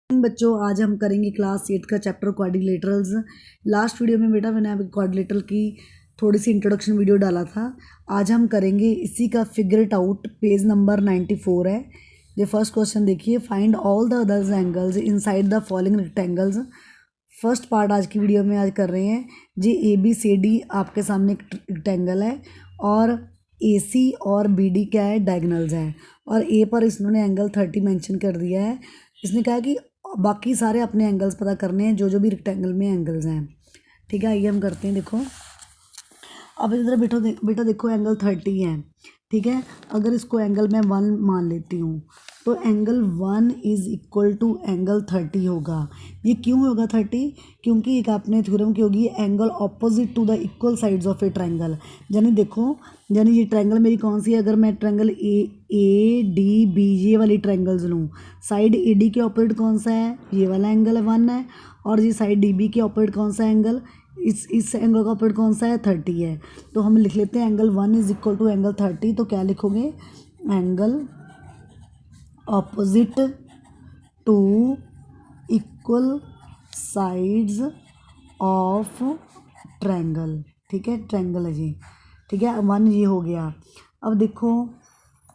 बच्चों, आज हम करेंगे क्लास 8 का चैप्टर क्वाड्रिलेटरल्स। लास्ट वीडियो में बेटा मैंने क्वाड्रिलेटरल की थोड़ी सी इंट्रोडक्शन वीडियो डाला था। आज हम करेंगे इसी का figure it out. Page number 94 है। ये फर्स्ट क्वेश्चन देखिए, find all the others angles inside the following rectangles. First part आज की वीडियो में आज कर रहे हैं जी। ABCD आपके सामने एक रेक्टेंगल है और AC और BD क्या है, डायगनल्स हैं। और A पर इन्होंने एंगल 30 मेंशन कर दिया है। इसने कहा कि बाकी सारे अपने एंगल्स पता करने हैं जो भी रेक्टेंगल में एंगल्स हैं। ठीक है, आइए हम करते हैं। देखो अब इधर बेटा देखो एंगल 30 है। ठीक है, अगर इसको एंगल मैं 1 मान लेती हूँ तो angle 1 is equal to angle 30 होगा। ये क्यों होगा 30? क्योंकि एक आपने थ्योरम की होगी, angle opposite to the equal sides of a triangle. यानी देखो, यानी ये ट्रायंगल मेरी कौन सी है? अगर मैं ट्रायंगल ADB ये वाली ट्रायंगल्स लूँ, साइड AD के ऑपोजिट कौन सा है? ये वाला एंगल 1 है। और ये साइड DB के ऑपोजिट कौन सा एंगल? इस एंगल का ऑपोजिट कौन सा है? 30 है। तो हम लिख लेते हैं angle 1 is equal to angle 30। तो क्या लिखोगे? Angle opposite to equal sides of triangle. ठीक है, ट्रायंगल है जी। ठीक है, 1 ये हो गया। अब देखो,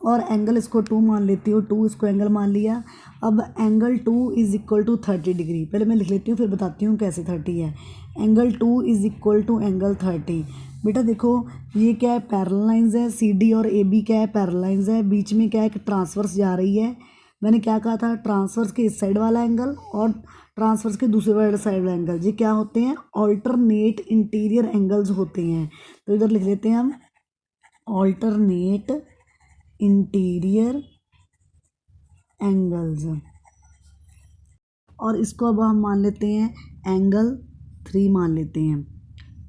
और एंगल इसको 2 मान लेती हूँ, 2 इसको एंगल मान लिया। अब angle 2 is equal to 30 degree. पहले मैं लिख लेती हूँ फिर बताती हूँ कैसे 30 है। Angle 2 is equal to angle 30। बेटा देखो, ये क्या है? पैरेलल लाइंस है। CD और AB क्या है? पैरेलल लाइंस है। बीच में क्या है? कि ट्रांसवर्स जा रही है। मैंने क्या कहा था? ट्रांसवर्स के इस साइड वाला एंगल और ट्रांसवर्स के दूसरे वाले साइड वाला एंगल, ये क्या होते हैं? ऑल्टरनेट इंटीरियर एंगल्स होते हैं। तो इधर लिख लेते हैं हम ऑल्टरनेट इंटीरियर एंगल्स। और इसको अब हम मान लेते हैं एंगल 3 मान लेते हैं।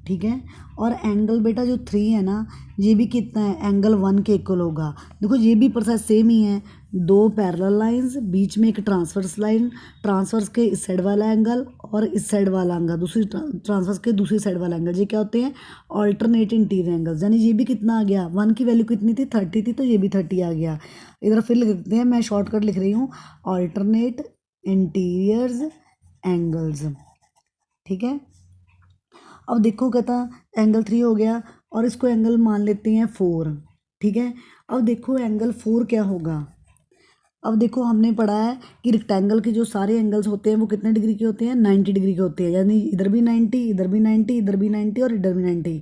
ठीक है, और एंगल बेटा जो 3 है ना, ये भी कितना है? एंगल 1 के इक्वल होगा। देखो ये भी प्रोसेस सेम ही है। 2 पैरेलल लाइंस, बीच में एक ट्रांसवर्स लाइन, ट्रांसवर्स के इस साइड वाला एंगल और इस साइड वाला एंगल, दूसरी ट्रांसवर्स के दूसरी साइड वाला एंगल, ये क्या होते हैं? Alternate interior angles. यानी ये भी कितना आ गया? 1 की वैल्यू कितनी थी? 30 थी, तो ये भी 30 आ गया। इधर फिर लिख देते हैं, मैं शॉर्टकट लिख रही हूँ, ऑल्टरनेट इंटीरियर्स एंगल्स। ठीक है, अब देखो कहता एंगल 3 हो गया और इसको एंगल मान लेते हैं 4। ठीक है, अब देखो एंगल 4 क्या होगा? अब देखो, हमने पढ़ा है कि रेक्टेंगल के जो सारे एंगल्स होते हैं वो कितने डिग्री के होते हैं? 90 डिग्री के होते हैं। यानी इधर भी 90, इधर भी 90, इधर भी 90 और इधर भी 90।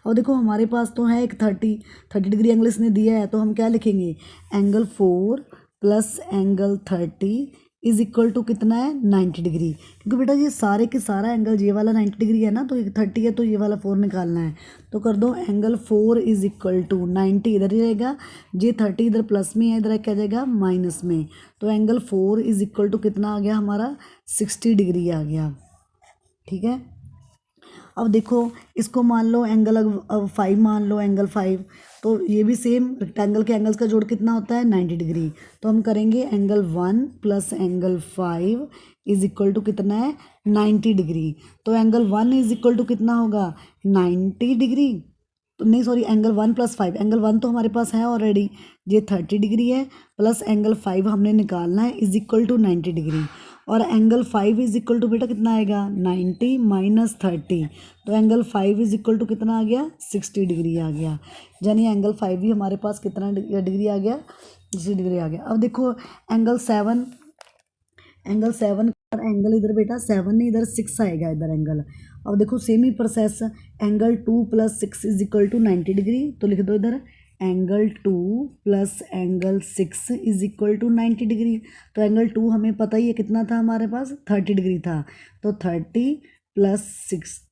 और देखो हमारे पास तो है एक 30 डिग्री एंगल इसने दिया है। तो हम क्या लिखेंगे? Angle 4 plus angle 30 is equal to कितना है? 90 डिग्री। क्योंकि बेटा ये सारे के सारा एंगल ये वाला 90 डिग्री है ना, तो ये 30 है तो ये वाला 4 निकालना है। तो कर दो, एंगल 4 इज इक्वल टू 90 इधर ही रहेगा, ये 30 इधर प्लस में है, इधर क्या जाएगा? माइनस में। तो एंगल 4 इज इक्वल टू कितना आ गया हमारा? 60 डिग्री आ गया। ठीक है, अब देखो इसको मान लो एंगल, अब 5 मान लो, एंगल 5। तो ये भी सेम, रेक्टेंगल के एंगल्स का जोड़ कितना होता है? 90 डिग्री। तो हम करेंगे angle 1 plus angle 5 is equal to कितना है? 90 डिग्री। तो एंगल 1 इज इक्वल टू कितना होगा? 90 डिग्री। तो नहीं सॉरी, एंगल 1 प्लस 5, एंगल 1 तो हमारे पास है ऑलरेडी, ये 30 डिग्री है, प्लस एंगल 5 हमने निकालना है इज इक्वल टू 90 डिग्री। और एंगल 5 इज इक्वल टू बेटा कितना आएगा? 90 माइनस 30। तो एंगल 5 इज इक्वल टू कितना आ गया? 60 डिग्री आ गया। यानी एंगल 5 भी हमारे पास कितना डिग्री आ गया? 60 डिग्री आ गया। अब देखो एंगल 7, और एंगल इधर बेटा 7 नहीं, इधर 6 आएगा इधर एंगल। अब देखो सेम ही process, angle 2 plus 6 is equal to 90 degree. तो लिख दो इधर angle 2 plus angle 6 is equal to 90 degree. तो एंगल 2 हमें पता ही है कितना था हमारे पास? 30 डिग्री था। तो 30 प्लस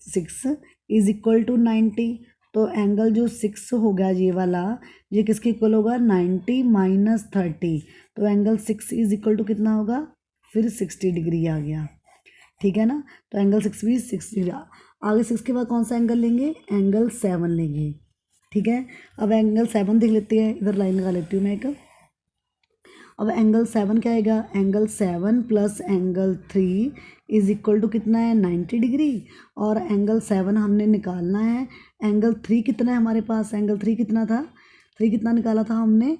6 इज इक्वल टू 90। तो एंगल जो 6 होगा ये वाला, ये किसके इक्वल होगा? 90 माइनस 30। तो एंगल 6 इज इक्वल टू कितना होगा? फिर 60 डिग्री आ गया। ठीक है ना, तो एंगल 6 भी 60 आगे 6 के बाद कौन सा एंगल लेंगे? एंगल 7 लेंगे। ठीक है, अब एंगल 7 देख लेते हैं, इधर लाइन लगा लेती हूँ मैं एक। अब एंगल 7 क्या आएगा? Angle 7 plus angle 3 is equal to कितना है? 90 डिग्री। और एंगल 7 हमने निकालना है। एंगल 3 कितना है हमारे पास? एंगल 3 कितना था? 3 कितना निकाला था हमने?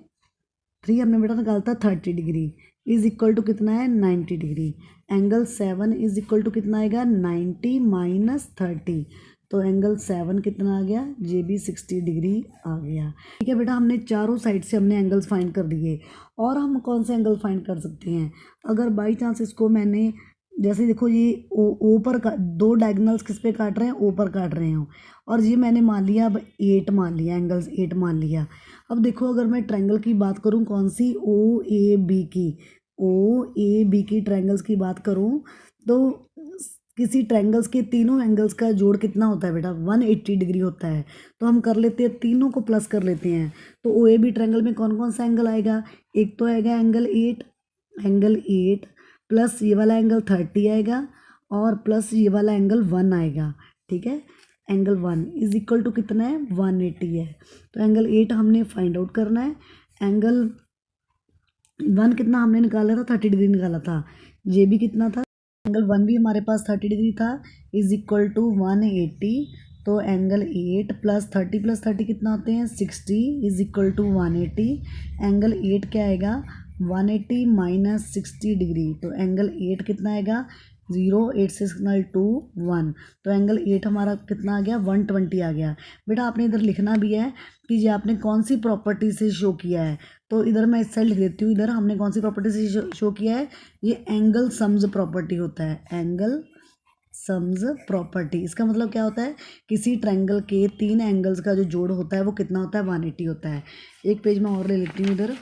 3 हमने बेटा निकाला था 30 डिग्री। इज इक्वल टू कितना है 90 डिग्री। एंगल 7 इज इक्वल टू कितना आएगा 90 माइनस 30, तो एंगल 7 कितना आ गया, ये भी 60 डिग्री आ गया। ठीक है बेटा, हमने चारों साइड से हमने एंगल्स फाइंड कर दिए। और हम कौन से एंगल फाइंड कर सकते हैं, अगर बाई चांस इसको मैंने जैसे देखो ये ओ पर का दो डायगोनल्स किस पे काट रहे हैं, ओ पर काट रहे हो, और ये मैंने मान लिया अब 8 मान लिया, एंगल्स 8 मान लिया। अब देखो अगर मैं ट्रायंगल की बात करूँ, कौन सी, ओ ए बी की, ओ ए बी की ट्रायंगल्स की बात करूँ तो किसी ट्रायंगल्स के तीनों एंगल्स का जोड़ कितना होता है बेटा, 180 डिग्री होता है। तो हम कर लेते हैं, तीनों को प्लस कर लेते हैं। तो ओ ए बी ट्रायंगल में कौन कौन सा एंगल आएगा, एक तो आएगा एंगल 8 प्लस ये वाला एंगल 30 आएगा, और प्लस ये वाला एंगल 1 आएगा। ठीक है, एंगल 1 इज इक्वल टू कितना है, 180 है। तो एंगल 8 हमने फाइंड आउट करना है, एंगल 1 कितना हमने निकाला था, 30 डिग्री निकाला था, ये भी कितना था, एंगल 1 भी हमारे पास 30 डिग्री था, इज इक्वल टू 180। तो एंगल 8 प्लस 30 कितना होते हैं 60, इज इक्वल टू 180। एंगल 8 क्या आएगा, 180 माइनस 60 डिग्री, तो एंगल 8 कितना आएगा 0, 8 से 2 1, तो एंगल 8 हमारा कितना आ गया 120 आ गया। बेटा आपने इधर लिखना भी है कि ये आपने कौन सी प्रॉपर्टी से शो किया है, तो इधर मैं इस साइड लिख देती हूँ, इधर हमने कौन सी प्रॉपर्टी से शो किया है, ये एंगल सम्स प्रॉपर्टी होता है, एंगल सम्स प्रॉपर्टी। इसका मतलब क्या होता है, किसी ट्रायंगल के 3 एंगल्स का जो जोड़ होता है वो कितना होता है 180 होता है। एक पेज में और ले लेती हूँ इधर।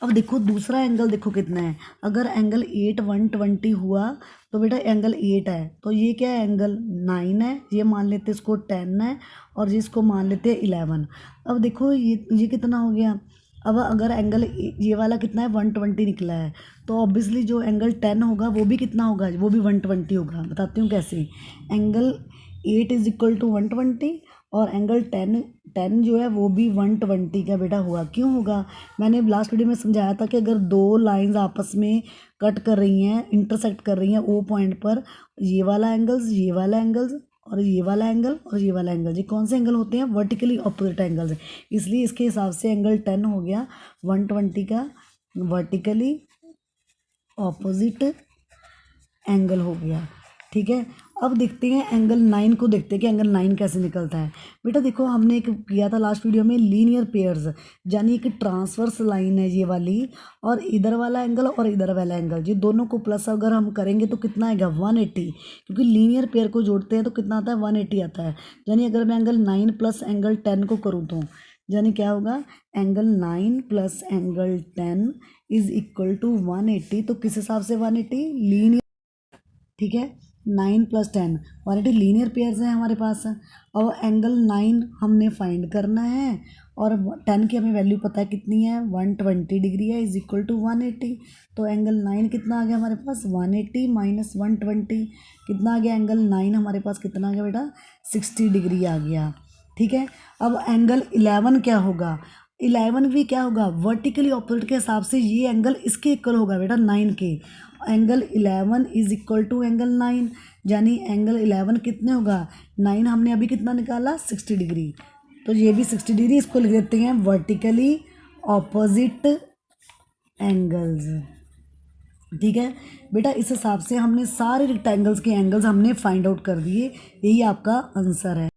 अब देखो दूसरा एंगल देखो कितना है, अगर एंगल 8 120 हुआ तो बेटा एंगल 8 है, तो ये क्या है एंगल 9 है, ये मान लेते हैं इसको 10 है, और जिसको मान लेते हैं 11। अब देखो ये कितना हो गया, अब अगर एंगल ये वाला कितना है 120 निकला है, तो ऑब्वियसली जो एंगल 10 होगा वो भी कितना होगा, वो भी 120 होगा। बताती हूँ कैसे, एंगल 8 इज इक्वल टू 120, और एंगल 10 जो है वो भी 120 का बेटा हुआ। क्यों होगा, मैंने लास्ट वीडियो में समझाया था कि अगर दो लाइंस आपस में कट कर रही हैं, इंटरसेक्ट कर रही हैं ओ पॉइंट पर, ये वाला एंगल्स और ये वाला एंगल और ये वाला एंगल, ये कौन से एंगल होते हैं, वर्टिकली ऑपोजिट एंगल्स हैं, इसलिए इसके हिसाब से एंगल 10 हो गया 120 का वर्टिकली ऑपोजिट एंगल हो गया। ठीक है, अब देखते हैं एंगल 9 को, देखते हैं कि एंगल 9 कैसे निकलता है। बेटा देखो हमने एक किया था लास्ट वीडियो में लीनियर पेयर्स, यानी एक ट्रांसवर्स लाइन है ये वाली, और इधर वाला एंगल और इधर वाला एंगल, ये दोनों को प्लस अगर हम करेंगे तो कितना आएगा 180, क्योंकि लीनियर पेयर को जोड़ते हैं तो कितना आता है 180 आता है। यानी अगर मैं एंगल 9 प्लस एंगल 10 को करूँ तो यानी क्या होगा, angle 9 plus angle 10 is equal to 180। तो किस हिसाब से 180, लीनियर। ठीक है, 9 प्लस 10 180 लीनियर पेयर्स हैं हमारे पास। और एंगल 9 हमने फाइंड करना है, और 10 की हमें वैल्यू पता है कितनी है 120 डिग्री है, इज इक्वल टू 180। तो एंगल 9 कितना आ गया हमारे पास 180 माइनस 120 कितना आ गया, एंगल 9 हमारे पास कितना आ गया बेटा 60 डिग्री आ गया। ठीक है, अब एंगल 11 क्या होगा, 11 भी क्या होगा, वर्टिकली ऑपोजिट के हिसाब से ये एंगल इसके इक्वल होगा बेटा 9 के। Angle 11 is equal to angle 9, यानी एंगल 11 कितने होगा, 9 हमने अभी कितना निकाला 60 डिग्री, तो ये भी 60 डिग्री, इसको लिख देते हैं वर्टिकली ऑपोजिट एंगल्स। ठीक है बेटा, इस हिसाब से हमने सारे रेक्टेंगल्स के एंगल्स हमने फाइंड आउट कर दिए, यही आपका आंसर है।